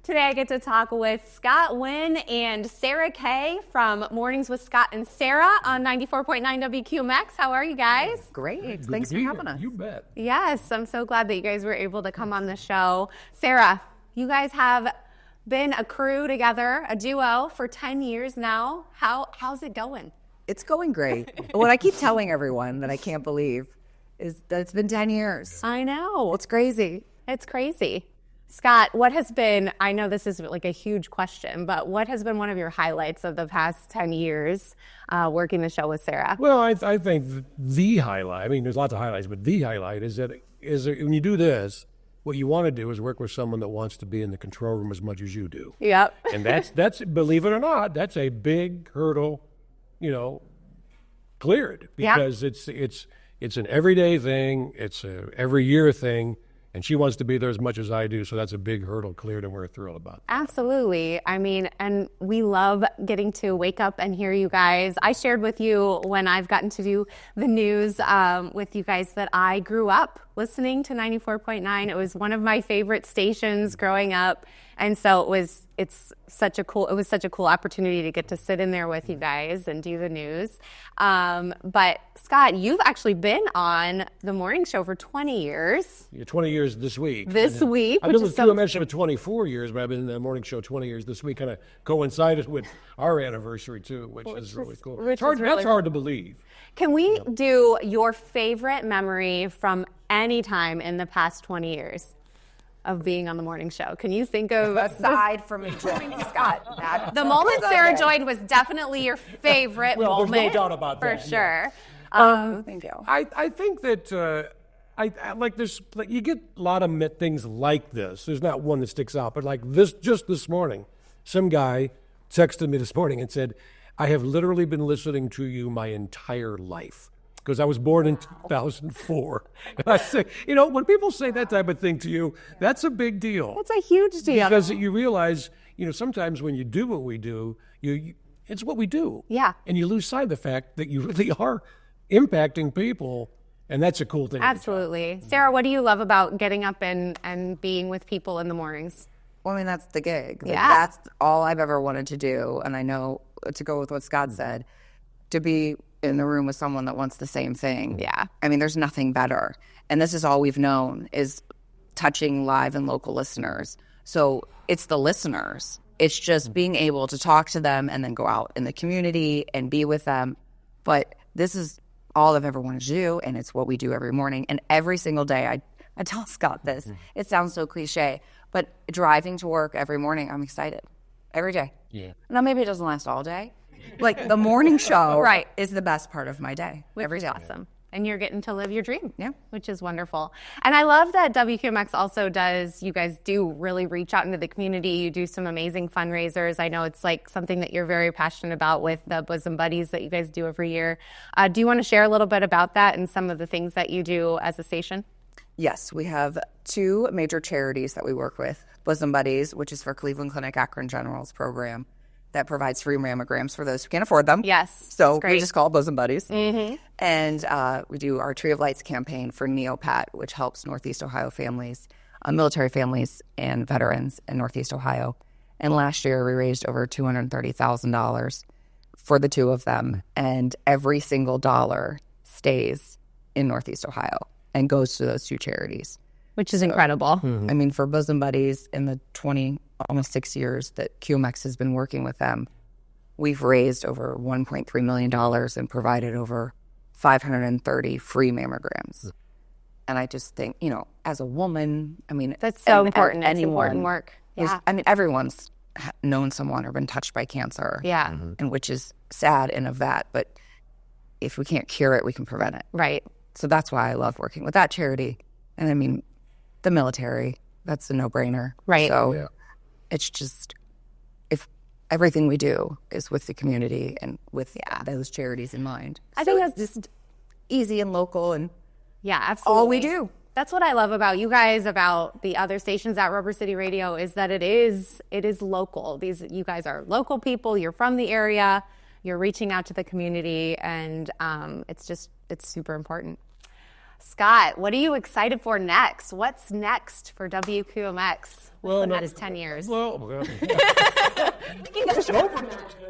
Today I get to talk with Scott Wynn and Sarah Kay from Mornings with Scott and Sarah on 94.9 WQMX. How are you guys? Great. Thanks for having us. You bet. Yes, I'm so glad that you guys were able to come on the show. Sarah, you guys have been a crew together, a duo for 10 years now. How's it going? It's going great. What I keep telling everyone that I can't believe is that it's been 10 years. I know. It's crazy. It's crazy. Scott, what has been, I know this is like a huge question, but what has been one of your highlights of the past 10 years working the show with Sarah? Well, I think the highlight, I mean, there's lots of highlights, but the highlight is that when you do this, what you want to do is work with someone that wants to be in the control room as much as you do. Yep. And that's believe it or not, that's a big hurdle, cleared, because it's an everyday thing, it's a every year thing. And she wants to be there as much as I do, so that's a big hurdle cleared, and we're thrilled about that. Absolutely. I mean, and we love getting to wake up and hear you guys. I shared with you when I've gotten to do the news with you guys that I grew up listening to 94.9. It was one of my favorite stations growing up. And so it was such a cool opportunity to get to sit in there with you guys and do the news. But Scott, you've actually been on the morning show for 20 years. Yeah, 20 years this week. This week. I've been with QMS for 24 years, but I've been in the morning show 20 years this week. Kind of coincided with our anniversary too, which is really cool. That's hard to believe. Can we do your favorite memory from any time in the past 20 years? Of being on the morning show. Can you think of aside from enjoying Scott? The moment Sarah joined was definitely your favorite moment. There's no doubt about for that. For sure. Thank you. I think that I like there's like you get a lot of things like this. There's not one that sticks out, but like just this morning, some guy texted me this morning and said, "I have literally been listening to you my entire life." Because I was born in 2004. And I say, when people say that type of thing to you, that's a big deal. That's a huge deal. Because you realize, sometimes when you do what we do, it's what we do. Yeah. And you lose sight of the fact that you really are impacting people, and that's a cool thing. Absolutely. Sarah, what do you love about getting up and being with people in the mornings? Well, I mean, that's the gig. Yeah. That's all I've ever wanted to do. And I know, to go with what Scott said, to be in the room with someone that wants the same thing. Yeah. I mean, there's nothing better. And this is all we've known is touching live and local listeners. So it's the listeners. It's just being able to talk to them and then go out in the community and be with them. But this is all I've ever wanted to do, and it's what we do every morning. And every single day, I tell Scott this. It sounds so cliche, but driving to work every morning, I'm excited. Every day. Yeah. Now, maybe it doesn't last all day. Like the morning show Right. is the best part of my day. Every day. Awesome. And you're getting to live your dream. Yeah. Which is wonderful. And I love that WQMX also you guys do really reach out into the community. You do some amazing fundraisers. I know it's like something that you're very passionate about with the Bosom Buddies that you guys do every year. Do you want to share a little bit about that and some of the things that you do as a station? Yes, we have two major charities that we work with. Bosom Buddies, which is for Cleveland Clinic Akron General's program that provides free mammograms for those who can't afford them. Yes. So great. we just call it Bosom Buddies. Mm-hmm. And we do our Tree of Lights campaign for Neopat, which helps Northeast Ohio families, military families and veterans in Northeast Ohio. And last year we raised over $230,000 for the two of them. And every single dollar stays in Northeast Ohio and goes to those two charities. Which is incredible. I mean, for Bosom Buddies, in the almost 6 years that QMX has been working with them, we've raised over $1.3 million and provided over 530 free mammograms. And I just think, as a woman, I mean, That's so important. It's important work. Yeah. I mean, everyone's known someone or been touched by cancer. Yeah. And which is sad and of that. But if we can't cure it, we can prevent it. Right. So that's why I love working with that charity. And I mean, the military, that's a no-brainer. Right. So it's just, if everything we do is with the community and with those charities in mind. I think it's just easy and local and absolutely. all we do. That's what I love about you guys, about the other stations at Rubber City Radio, is that it is local. You guys are local people. You're from the area. You're reaching out to the community, and it's super important. Scott, what are you excited for next? What's next for WQMX? Well, That is 10 years. Well,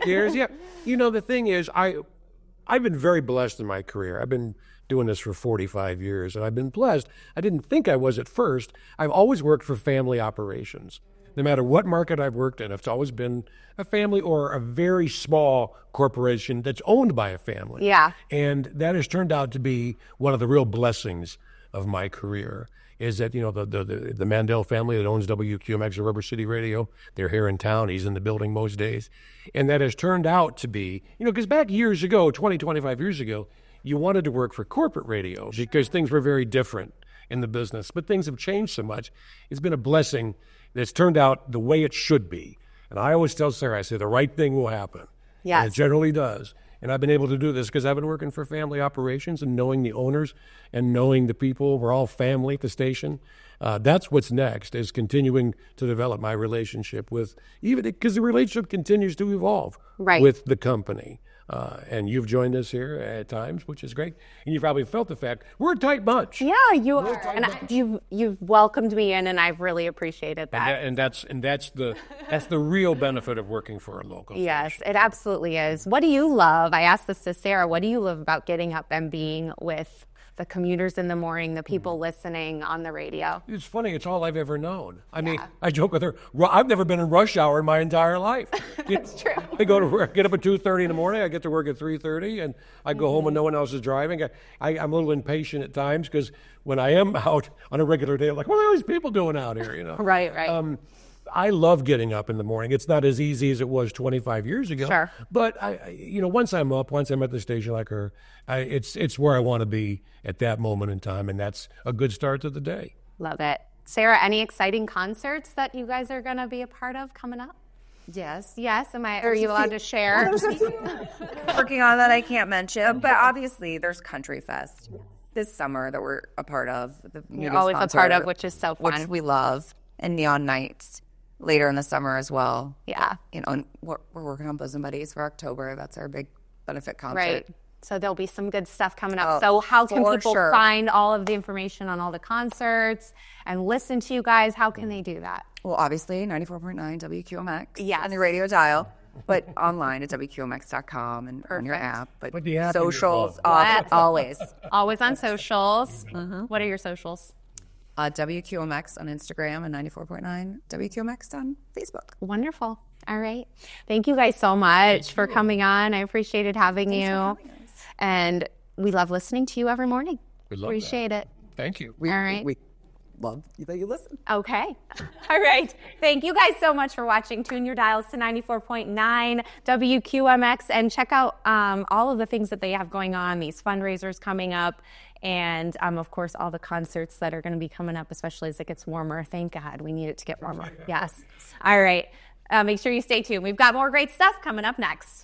years, yeah. You know, the thing is, I've been very blessed in my career. I've been doing this for 45 years, and I've been blessed. I didn't think I was at first. I've always worked for family operations. No matter what market I've worked in, it's always been a family or a very small corporation that's owned by a family. Yeah. And that has turned out to be one of the real blessings of my career, is that, you know, the Mandel family that owns WQMX or Rubber City Radio, they're here in town. He's in the building most days. And that has turned out to be, you know, because back years ago, 25 years ago, you wanted to work for corporate radio because things were very different in the business. But things have changed so much. It's been a blessing that's turned out the way it should be. And I always tell Sarah, I say, the right thing will happen. Yes. And it generally does. And I've been able to do this because I've been working for family operations and knowing the owners and knowing the people. We're all family at the station. That's what's next, is continuing to develop my relationship with, even because the relationship continues to evolve with the company. And you've joined us here at times, which is great. And you've probably felt the fact we're a tight bunch. Yeah, you are. And you've welcomed me in, and I've really appreciated that. And that's the real benefit of working for a local Yes, station. it absolutely is. What do you love? I asked this to Sarah. What do you love about getting up and being with the commuters in the morning, the people listening on the radio? It's funny. It's all I've ever known. I mean, I joke with her. I've never been in rush hour in my entire life. That's true. I go to work, get up at 2:30 in the morning. I get to work at 3:30, and I go home and no one else is driving. I'm a little impatient at times because when I am out on a regular day, I'm like, what are all these people doing out here? You know. Right. I love getting up in the morning. It's not as easy as it was 25 years ago. Sure. But once I'm up, once I'm at the station like her, it's where I want to be at that moment in time, and that's a good start to the day. Love it. Sarah, any exciting concerts that you guys are going to be a part of coming up? Yes. Yes. Are you allowed to share? Working on that I can't mention, but obviously there's Country Fest this summer that we're a part of. You're always a part of, which is so fun. Which we love, and Neon Nights later in the summer as well. Yeah. You know, and we're working on Bosom Buddies for October. That's our big benefit concert. Right. So there'll be some good stuff coming up. So how can people find all of the information on all the concerts and listen to you guys? How can they do that? Well, obviously 94.9 WQMX. Yes. On the radio dial, but online at WQMX.com and on your app. But the app socials, always. Always on socials. What are your socials? WQMX on Instagram and 94.9 WQMX on Facebook. Wonderful. All right. Thank you guys so much for coming on. I appreciated having you. And we love listening to you every morning. We love Appreciate that. it. Thank you. All right. We love that you listen. Okay. All right. Thank you guys so much for watching. Tune your dials to 94.9 WQMX and check out all of the things that they have going on, these fundraisers coming up, and of course, all the concerts that are going to be coming up, especially as it gets warmer. Thank God. We need it to get warmer. Yes. All right. Make sure you stay tuned. We've got more great stuff coming up next.